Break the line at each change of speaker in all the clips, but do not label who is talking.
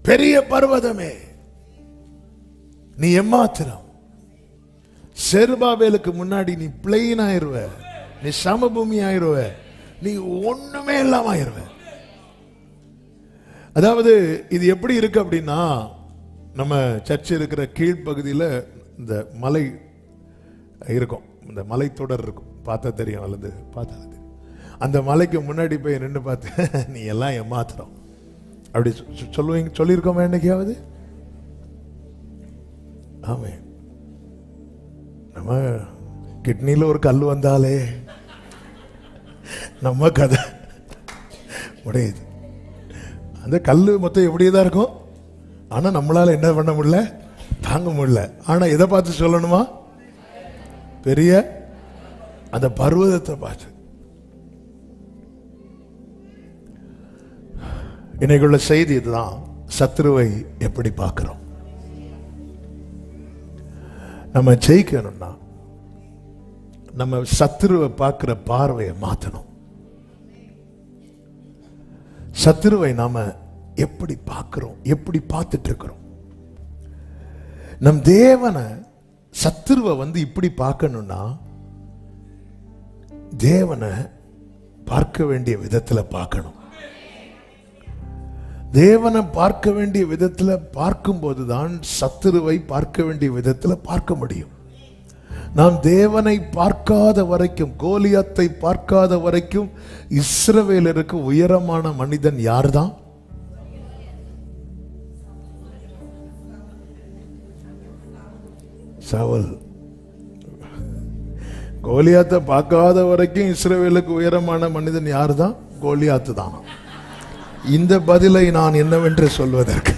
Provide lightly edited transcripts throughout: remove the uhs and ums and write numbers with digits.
பெரிய பர்வதமே நீ எம்மாத்திரம். செருபாபேலுக்கு முன்னாடி நீ பிளெயின் ஆயிருவ, நீ சமபூமி ஆயிருவ, நீ ஒண்ணுமே இல்லாம ஆயிருவ. அதாவது இது எப்படி இருக்கு அப்படின்னா, நம்ம சர்ச் இருக்கிற கீழ்ப்பகுதியில் இந்த மலை இருக்கும், இந்த மலைத்தொடர் இருக்கும், பார்த்தா தெரியும், அல்லது பார்த்தா தெரியும். அந்த மலைக்கு முன்னாடி போய் நின்று பார்த்து நீ எல்லாம் ஏமாத்துறோம் அப்படி சொல்லியிருக்கோமே என்னைக்காவது? ஆமே. நம்ம கிட்னியில் ஒரு கல் வந்தாலே நம்ம கதை உடையுது. அந்த கல் மொத்தம் எப்படியேதான் இருக்கும், ஆனா நம்மளால என்ன பண்ண முடியல, தாங்க முடியல. ஆனா எதை பார்த்து சொல்லணுமா? பெரிய அந்த பர்வதத்தை பார்த்து. இன்னைக்குள்ள செய்தி இதுதான். சத்துருவை எப்படி பார்க்கிறோம்? நம்ம ஜெயிக்கணும்னா நம்ம சத்துருவை பார்க்கிற பார்வையை மாற்றணும். சத்துருவை நாம எப்படி பார்க்கிறோம், எப்படி பார்த்துட்டு இருக்கிறோம்? நம் தேவனை சத்துருவை இப்படி பார்க்கணும்னா தேவனை பார்க்க வேண்டிய விதத்துல பார்க்கணும். தேவனை பார்க்க வேண்டிய விதத்துல பார்க்கும் போதுதான் சத்துருவை பார்க்க வேண்டிய விதத்துல பார்க்க முடியும். நாம் தேவனை பார்க்காத வரைக்கும், கோலியாத்தை பார்க்காத வரைக்கும் இஸ்ரவேலருக்கு உயரமான மனிதன் யார்தான்? சவுல். கோலியாத்தை பார்க்காத வரைக்கும் இஸ்ரவேலுக்கு உயரமான மனிதன் யார்தான்? கோலியாத்து தான். இந்த பதிலை நான் என்னவென்று சொல்வதற்கு?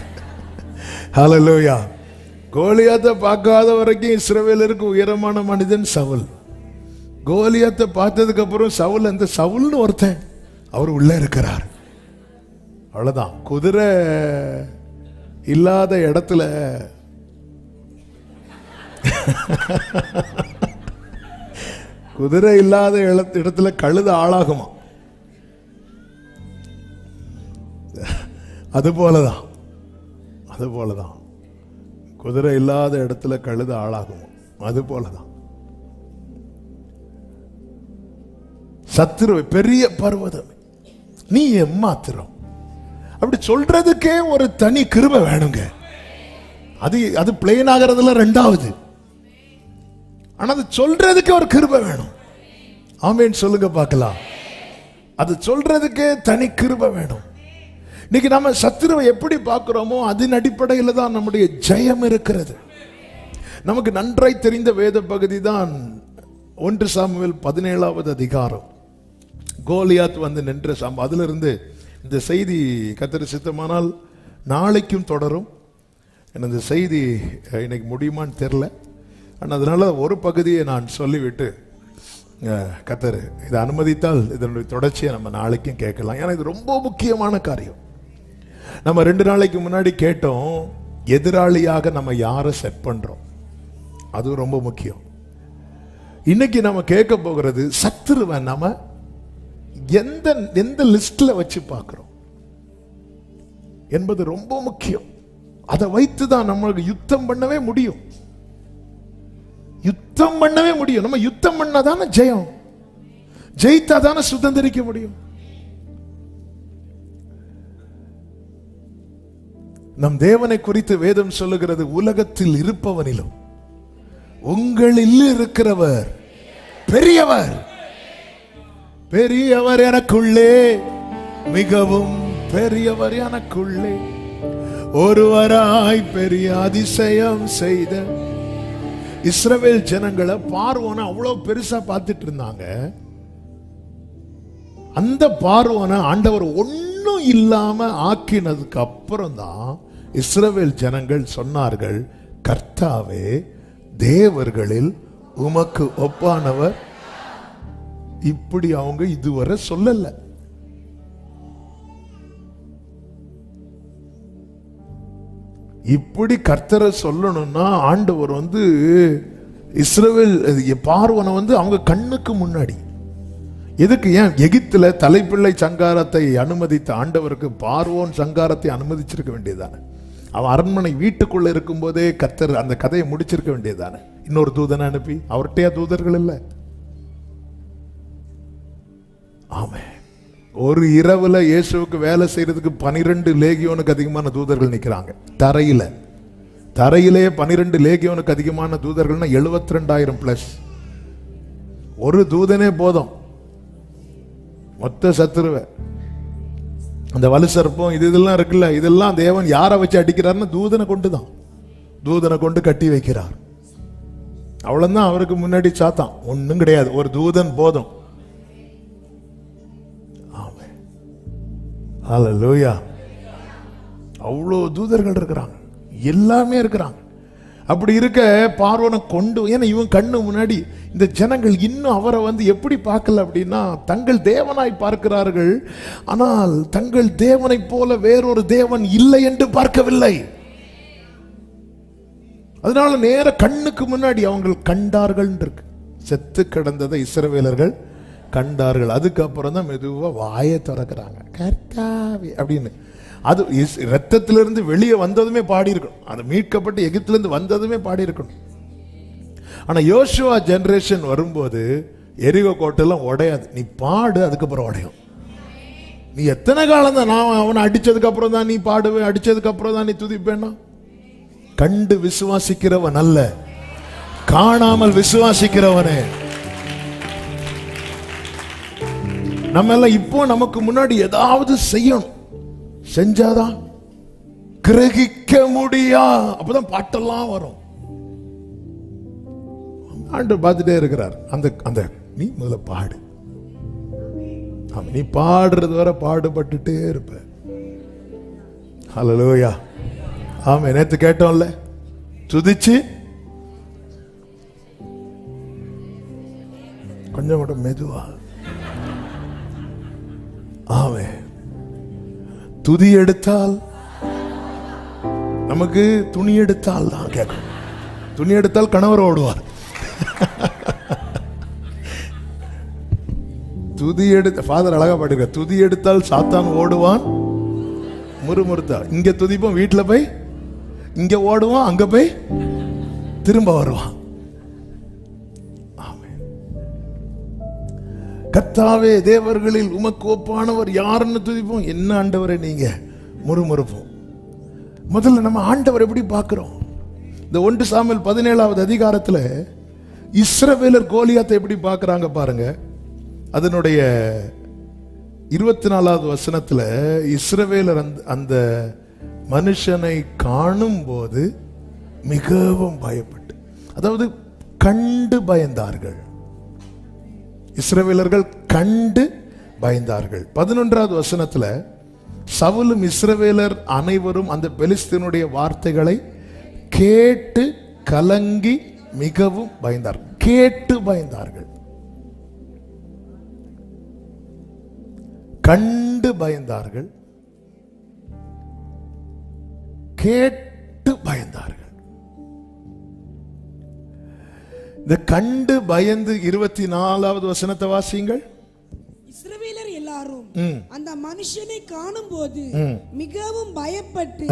ஹல்லேலூயா. கோலியாத்தை பார்க்காத வரைக்கும் இஸ்ரவேலருக்கு உயரமான மனிதன் சவுல். கோலியாத்தை பார்த்ததுக்கு அப்புறம் சவுல், அந்த சவுல்னு ஒருத்தன் அவர் உள்ள இருக்கிறார். அவ்வளவுதான். குதிரை இல்லாத இடத்துல குதிரை இல்லாத இடத்துல கழுத ஆளாகுமா? அது போலதான் குதிரை இல்லாத இடத்துல கழுத ஆளாகும். அது போலதான் சத்துருவை பெரிய பர்வதம் நீ எம்மாத்திரம் அப்படி சொல்றதுக்கே ஒரு தனி கிருபை வேணுங்க. அது பிளேன் ஆகிறதுல ரெண்டாவது. ஆனா அது சொல்றதுக்கு ஒரு கிருபை வேணும். ஆமேன் சொல்லுங்க பார்க்கலாம். அது சொல்றதுக்கே தனி கிருபை வேணும். இன்னைக்கு நம்ம சத்துருவை எப்படி பார்க்கிறோமோ அதன் அடிப்படையில் தான் நம்முடைய ஜெயம் இருக்கிறது. நமக்கு நன்றாய் தெரிந்த வேத பகுதி தான் 1 சாமுவேல் 17வது அதிகாரம். கோலியாத் நின்ற சம்பவம். அதிலிருந்து இந்த செய்தி கர்த்தர் சித்தமானால் நாளைக்கும் தொடரும். இந்த செய்தி இன்னைக்கு முடியுமான்னு தெரியல. ஆனால் அதனால ஒரு பகுதியை நான் சொல்லிவிட்டு கர்த்தர் இதை அனுமதித்தால் இதனுடைய தொடர்ச்சியை நம்ம நாளைக்கும் கேட்கலாம். ஏன்னா இது ரொம்ப முக்கியமான காரியம். நம்ம 2 நாளைக்கு முன்னாடி கேட்டோம், எதிராளியாக நம்ம யாரை செட் பண்றோம், அது ரொம்ப முக்கியம். இன்னைக்கு நம்ம கேட்க போகிறது, சத்துருவை நம்ம எந்த லிஸ்ட்ல வச்சு பார்க்கிறோம் என்பது ரொம்ப முக்கியம். அதை வைத்துதான் நம்மளுக்கு யுத்தம் பண்ணவே முடியும். நம்ம யுத்தம் பண்ணாதானே ஜெயம், ஜெயித்தாதானே சுதந்திரிக்க முடியும். நம் தேவனை குறித்து வேதம் சொல்லுகிறது, உலகத்தில் இருப்பவனிலும் உங்களில் இருக்கிறவர் பெரியவர். பெரியவர் எனக்குள்ளே, மிகவும் பெரியவர் எனக்குள்ளே, ஒருவராய் பெரிய அதிசயம் செய்த. இஸ்ரவேல் ஜனங்களை பார்வோனை அவ்வளவு பெருசா பார்த்துட்டு இருந்தாங்க. அந்த பார்வோனை ஆண்டவர் ஒன்னும் இல்லாம ஆக்கினதுக்கு அப்புறம் தான் இஸ்ரவேல் ஜனங்கள் சொன்னார்கள், கர்த்தாவே தேவர்களில் உமக்கு ஒப்பானவர். இப்படி அவங்க இதுவரை சொல்லல. இப்படி கர்த்தரை சொல்லணும்னா ஆண்டவர் இஸ்ரவேல் பார்வோனை அவங்க கண்ணுக்கு முன்னாடி எதுக்கு? ஏன் எகிப்துல தலைப்பிள்ளை சங்காரத்தை அனுமதித்த ஆண்டவருக்கு பார்வோன் சங்காரத்தை அனுமதிச்சிருக்க வேண்டியதானே? அவன் அரண்மனை வீட்டுக்குள்ள இருக்கும் போதே கர்த்தர் அந்த கதையை முடிச்சிருக்க வேண்டியதானே. இன்னொரு தூதனை அனுப்பி, அவர்கிட்டயா தூதர்கள் இல்லை? ஆமே. ஒரு இரவுல இயேசுவுக்கு வேலை செய்யறதுக்கு 12 லேகியோனுக்கு அதிகமான தூதர்கள் நிக்கிறாங்க. தரையிலே 12 லேகியோனுக்கு அதிகமான தூதர்கள்னா 72,000 பிளஸ். ஒரு தூதனே போதும் மொத்த சத்துருவ. அந்த வலு சர்ப்பம் இதெல்லாம் இருக்குல்ல, இதெல்லாம் தேவன் யாரை வச்சு அடிக்கிறார்னு தூதனை கொண்டுதான், தூதனை கொண்டு கட்டி வைக்கிறார். அவ்வளவுதான். அவருக்கு முன்னாடி சாத்தான் ஒண்ணும் கிடையாது, ஒரு தூதன் போதும். ஆமென், ஹல்லேலூயா. அவ்வளோ தூதர்கள் இருக்கிறாங்க, எல்லாமே இருக்கிறாங்க. அப்படி இருக்க பார்வோனை கொண்டு, ஏன்னா இவன் கண்ணு முன்னாடி இந்த ஜனங்கள் இன்னும் அவரை எப்படி பார்க்கல அப்படின்னா, தங்கள் தேவனாய் பார்க்கிறார்கள், ஆனால் தங்கள் தேவனை போல வேறொரு தேவன் இல்லை என்று பார்க்கவில்லை. அதனால நேர கண்ணுக்கு முன்னாடி அவங்க கண்டார்கள் இருக்கு. செத்து கிடந்ததை இஸ்ரவேலர்கள் கண்டார்கள். அதுக்கப்புறம் தான் மெதுவா வாயை திறக்கிறாங்க, கர்த்தாவே அப்படின்னு. அது ரத்தத்திலிருந்து வெளியே வந்ததுமே பாடி இருக்கணும், அது மீட்கப்பட்டு எகிப்திலிருந்து வந்ததுமே பாடி இருக்கணும். ஆனா யோசுவா ஜெனரேஷன் வரும்போது எரிகோ கோட்டெல்லாம் உடையாது, நீ பாடு, அதுக்கப்புறம் உடையும். நீ எத்தனை காலம் தான் நான் அவனை அடிச்சதுக்கு அப்புறம் தான் நீ பாடுவேன், அடிச்சதுக்கு அப்புறம் தான் நீ துதிப்பேன்னா? கண்டு விசுவாசிக்கிறவன் அல்ல, காணாமல் விசுவாசிக்கிறவனே. நம்ம எல்லாம் இப்போ நமக்கு முன்னாடி ஏதாவது செய்யணும், செஞ்சாதான் கிரகிக்க முடியா, அப்பதான் பாட்டெல்லாம் வரும். ஆண்டவர் பார்த்துட்டே இருக்கிறார். அந்த நீ முதல்ல பாடு, நீ பாடுறது வரை பாடுபட்டுட்டே இருப்ப. ஹல்லேலூயா. ஆமே. நேத்து கேட்டோம்ல, துதிச்சு கொஞ்சம் மட்டும் மெதுவா. ஆமே. துதி எடுத்தால் நமக்கு துணி எடுத்தால் தான் கேட்கும். துணி எடுத்தால் கணவர் ஓடுவார். துதி எடுத்த ஃபாதர் அழகா பாடுங்க, துதி எடுத்தால் சாத்தான் ஓடுவான் முறுமுறுத்தா. இங்க துதிப்போம், வீட்டுல போய் இங்க ஓடுவான், அங்க போய் திரும்ப வருவான். கர்த்தாவே தேவர்களில் உமக்கு ஒப்பானவர் யாருன்னு துதிப்போம். என்ன ஆண்டவரை நீங்க முறுமுறுப்போம். முதல்ல நம்ம ஆண்டவர் எப்படி பார்க்கிறோம்? இந்த 1 சாமுவேல் 17வது அதிகாரத்துல இஸ்ரவேலர் கோலியாத்தை எப்படி பார்க்கறாங்க பாருங்க. அதனுடைய 24வது வசனத்துல இஸ்ரவேலர் அந்த மனுஷனை காணும் போது மிகவும் பயப்பட்டு, அதாவது கண்டு பயந்தார்கள். இஸ்ரவேலர்கள் கண்டு பயந்தார்கள். 11வது வசனத்துல சவுலும் இஸ்ரவேலர் அனைவரும் அந்த பெலிஸ்தீனுடைய வார்த்தைகளை கேட்டு கலங்கி மிகவும் பயந்தார்கள். கேட்டு பயந்தார்கள், கண்டு பயந்தார்கள், கேட்டு பயந்தார்கள். இந்த கண்டு பயந்து 24வது வசனத்தை வாசியுங்கள்.
இஸ்ரவேலர் எல்லாரும் அந்த மனுஷனை காணும்போது மிகவும் பயப்பட்டு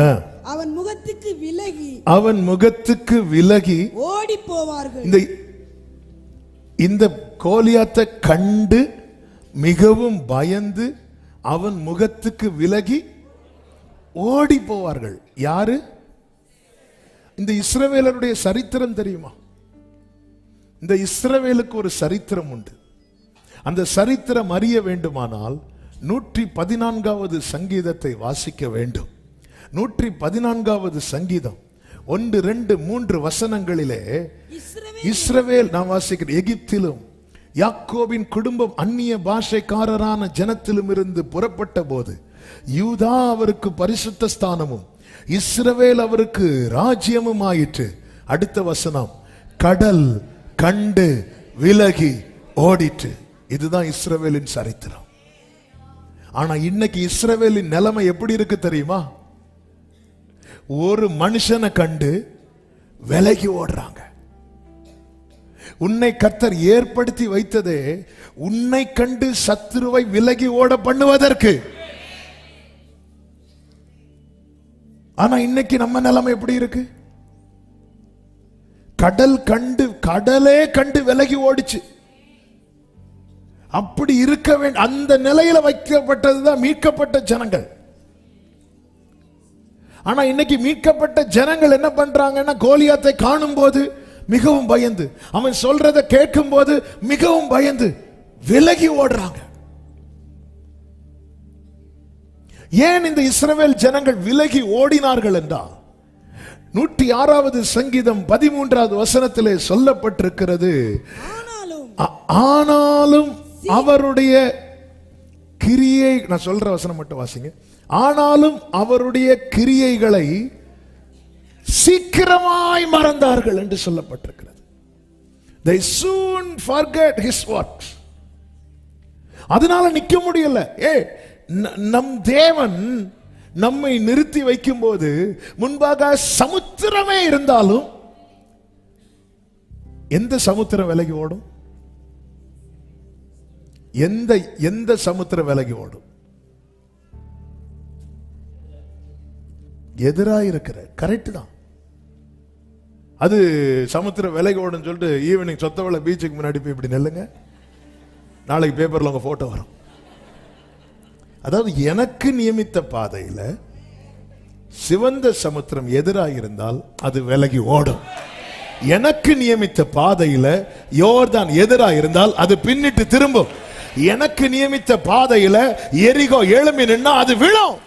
அவன் முகத்துக்கு விலகி ஓடி போவார்கள்.
இந்த கோலியாத்தை கண்டு மிகவும் பயந்து அவன் முகத்துக்கு விலகி ஓடி போவார்கள். யாரு? இந்த இஸ்ரவேலருடைய சரித்திரம் தெரியுமா? இந்த இஸ்ரவேலுக்கு ஒரு சரித்திரம் உண்டு. அந்த சரித்திரம் அறிய வேண்டுமானால் 114வது சங்கீதத்தை வாசிக்க வேண்டும். 114வது சங்கீதம் 1, 2, 3 வசனங்களிலே இஸ்ரவேல், நான் வாசிக்கிறேன், எகிப்திலும் யாக்கோபின் குடும்பம் அந்நிய பாஷைக்காரரான ஜனத்திலும் இருந்து புறப்பட்ட போது யூதா அவருக்கு பரிசுத்த ஸ்தானமும் இஸ்ரவேல் அவருக்கு ராஜ்யமும் ஆயிற்று. அடுத்த வசனம், கடல் கண்டு விலகி ஓடிற்று. இதுதான் இஸ்ரவேலின் சரித்திரம். ஆனா இன்னைக்கு இஸ்ரவேலின் நிலைமை எப்படி இருக்கு தெரியுமா? ஒரு மனுஷனை கண்டு விலகி ஓடுறாங்க. உன்னை கர்த்தர் ஏற்படுத்தி வைத்ததே உன்னை கண்டு சத்துருவை விலகி ஓட பண்ணுவதற்கு. ஆனா இன்னைக்கு நம்ம நிலைமை எப்படி இருக்கு? கடலே கண்டு விலகி ஓடிச்சு. அப்படி இருக்க வேண்டும். அந்த நிலையில வைக்கப்பட்டதுதான் மீட்கப்பட்ட ஜனங்கள். ஆனா இன்னைக்கு மீட்கப்பட்ட ஜனங்கள் என்ன பண்றாங்கன்னா, கோலியாத்தை காணும் போது மிகவும் பயந்து, அவன் சொல்றதை கேட்கும் போது மிகவும் பயந்து விலகி ஓடுறாங்க. ஏன் இந்த இஸ்ரவேல் ஜனங்கள் விலகி ஓடினார்கள் என்றால், 106வது சங்கீதம் 13வது வசனத்திலே சொல்லப்பட்டிருக்கிறது, ஆனாலும் அவருடைய கிரியை, நான் சொல்ற வசனம் மட்டும் வாசிங்க, ஆனாலும் அவருடைய கிரியைகளை சீக்கிரமாய் மறந்தார்கள் என்று சொல்லப்பட்டிருக்கிறது. They soon forget his works. அதனால நிக்க முடியல. நம் தேவன் நம்மை நிறுத்தி வைக்கும் போது முன்பாக சமுத்திரமே இருந்தாலும் எந்த சமுத்திரம் விலகி ஓடும்? எந்த சமுத்திரம் விலகி ஓடும்? எதிராயிருக்கிற. கரெக்ட் தான். அது சமுத்திரம் விலகி ஓடும் சொல்லிட்டு ஈவினிங் சொத்தவள பீச்சுக்கு முன்னாடி போய் இப்படி நெல்லுங்க, நாளைக்கு பேப்பர்ல உங்க போட்டோ வரும். அதாவது எனக்கு நியமித்த பாதையில சிவந்த சமுத்திரம் எதிராயிருந்தால் அது விலகி ஓடும். எனக்கு நியமித்த பாதையில யோர்தான் எதிராயிருந்தால் அது பின்னிட்டு திரும்பும். எனக்கு நியமித்த பாதையில எரிகோ எழும்பி நின்னா அது விழும்.